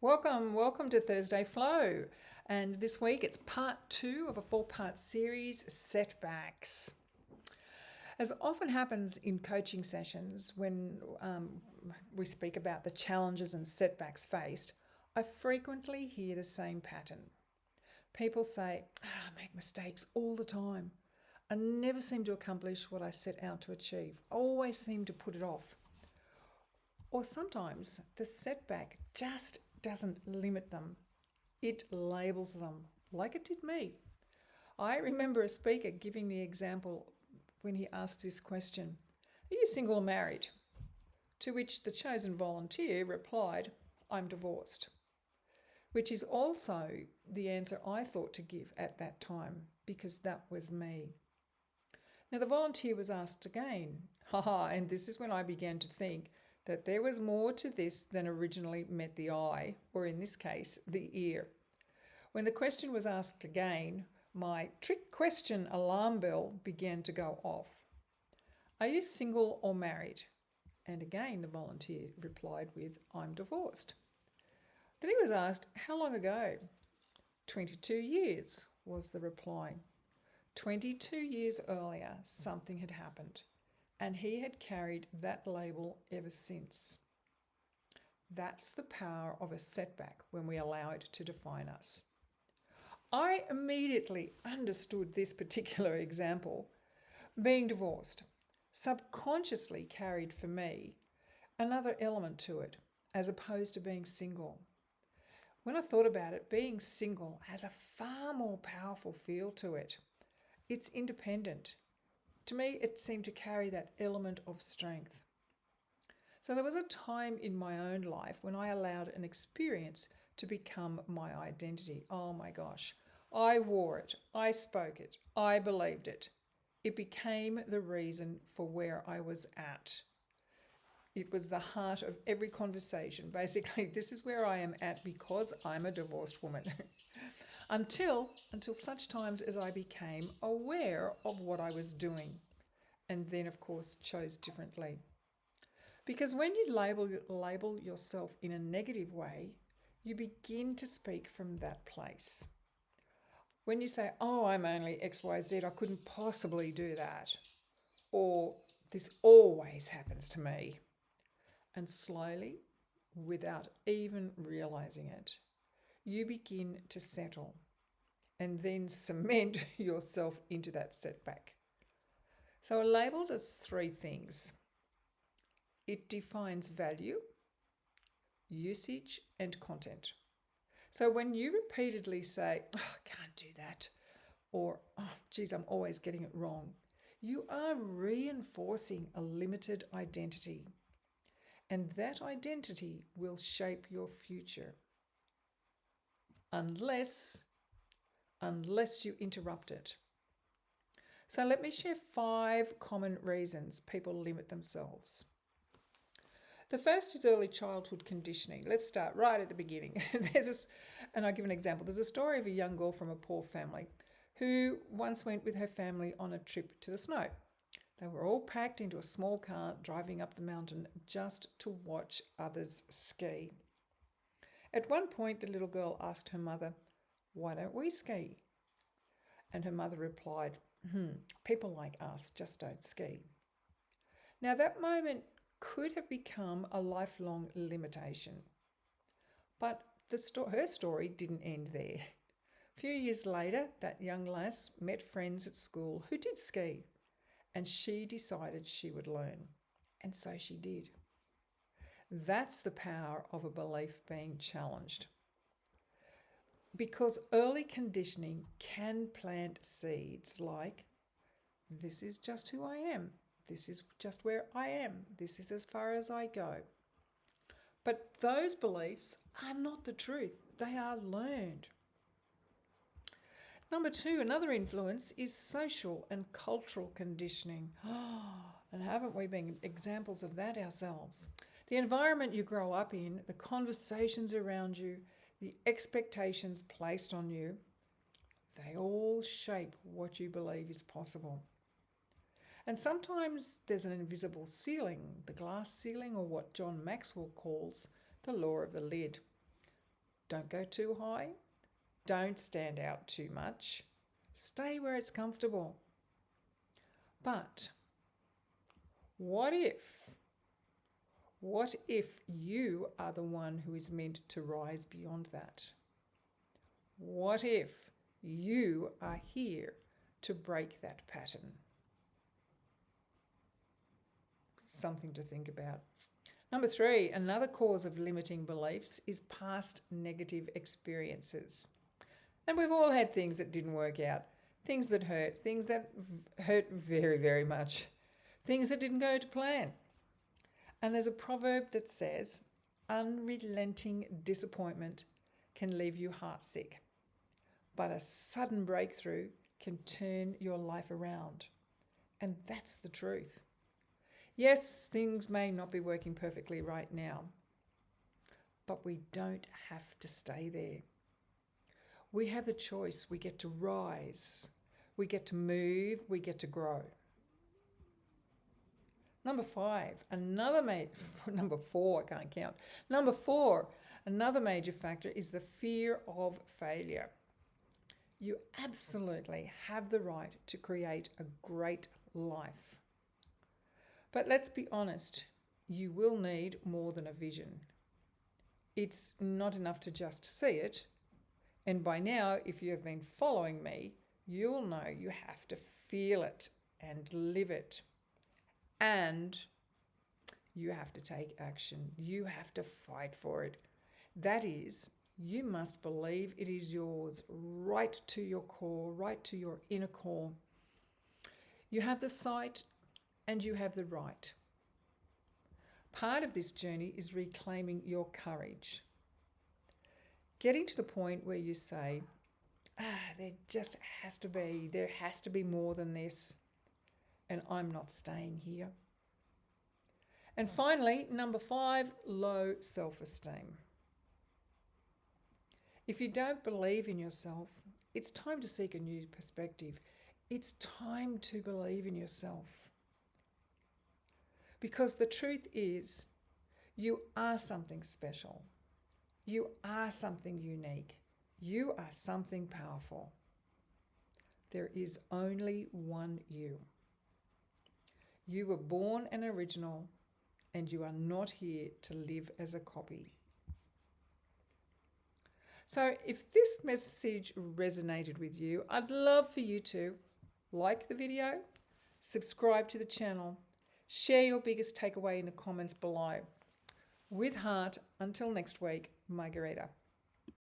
Welcome to Thursday Flow. And this week it's part 2 of a 4-part series, Setbacks. As often happens in coaching sessions when we speak about the challenges and setbacks faced, I frequently hear the same pattern. People say, I make mistakes all the time. I never seem to accomplish what I set out to achieve. I always seem to put it off. Or sometimes the setback just doesn't limit them, it labels them, like it did me. I remember a speaker giving the example when he asked this question: are you single or married? To which the chosen volunteer replied, I'm divorced. Which is also the answer I thought to give at that time, because that was me. Now the volunteer was asked again, and this is when I began to think that there was more to this than originally met the eye, or in this case, the ear. When the question was asked again, my trick question alarm bell began to go off. Are you single or married? And again, the volunteer replied with, I'm divorced. Then he was asked, how long ago? 22 years, was the reply. 22 years earlier, something had happened, and he had carried that label ever since. That's the power of a setback when we allow it to define us. I immediately understood this particular example. Being divorced subconsciously carried for me another element to it, as opposed to being single. When I thought about it, being single has a far more powerful feel to it. It's independent. To me, it seemed to carry that element of strength. So there was a time in my own life when I allowed an experience to become my identity. Oh my gosh. I wore it. I spoke it. I believed it. It became the reason for where I was at. It was the heart of every conversation. Basically, this is where I am at because I'm a divorced woman. until such times as I became aware of what I was doing, and then of course chose differently. Because when you label yourself in a negative way, you begin to speak from that place. When you say, oh, I'm only XYZ, I couldn't possibly do that, or this always happens to me, and slowly, without even realizing it, you begin to settle and then cement yourself into that setback. So a label does 3 things. It defines value, usage, and content. So when you repeatedly say, oh, I can't do that, or, oh, geez, I'm always getting it wrong, you are reinforcing a limited identity. And that identity will shape your future. Unless you interrupt it. So let me share 5 common reasons people limit themselves. The first is early childhood conditioning. Let's start right at the beginning. And I'll give an example. There's a story of a young girl from a poor family who once went with her family on a trip to the snow. They were all packed into a small car driving up the mountain just to watch others ski. At one point, the little girl asked her mother, why don't we ski? And her mother replied, people like us just don't ski. Now that moment could have become a lifelong limitation. But her story didn't end there. A few years later, that young lass met friends at school who did ski, and she decided she would learn. And so she did. That's the power of a belief being challenged. Because early conditioning can plant seeds like, this is just who I am. This is just where I am. This is as far as I go. But those beliefs are not the truth. They are learned. Number 2, another influence is social and cultural conditioning. And haven't we been examples of that ourselves? The environment you grow up in, the conversations around you, the expectations placed on you, they all shape what you believe is possible. And sometimes there's an invisible ceiling, the glass ceiling, or what John Maxwell calls the law of the lid. Don't go too high. Don't stand out too much. Stay where it's comfortable. But what if you are the one who is meant to rise beyond that? What if you are here to break that pattern? Something to think about. Number 3, another cause of limiting beliefs is past negative experiences. And we've all had things that didn't work out, things that hurt very, very much, things that didn't go to plan. And there's a proverb that says, unrelenting disappointment can leave you heartsick, but a sudden breakthrough can turn your life around. And that's the truth. Yes, things may not be working perfectly right now, but we don't have to stay there. We have the choice. We get to rise. We get to move. We get to grow. Number 5, number 4, I can't count. Number 4, another major factor is the fear of failure. You absolutely have the right to create a great life. But let's be honest, you will need more than a vision. It's not enough to just see it. And by now, if you have been following me, you'll know you have to feel it and live it. And you have to take action. You have to fight for it. That is, you must believe it is yours, right to your core, right to your inner core. You have the sight and you have the right. Part of this journey is reclaiming your courage. Getting to the point where you say, there has to be more than this, and I'm not staying here. And finally, number 5, low self-esteem. If you don't believe in yourself, it's time to seek a new perspective. It's time to believe in yourself. Because the truth is, you are something special. You are something unique. You are something powerful. There is only one you. You were born an original, and you are not here to live as a copy. So if this message resonated with you, I'd love for you to like the video, subscribe to the channel, share your biggest takeaway in the comments below. With heart, until next week, Margarita.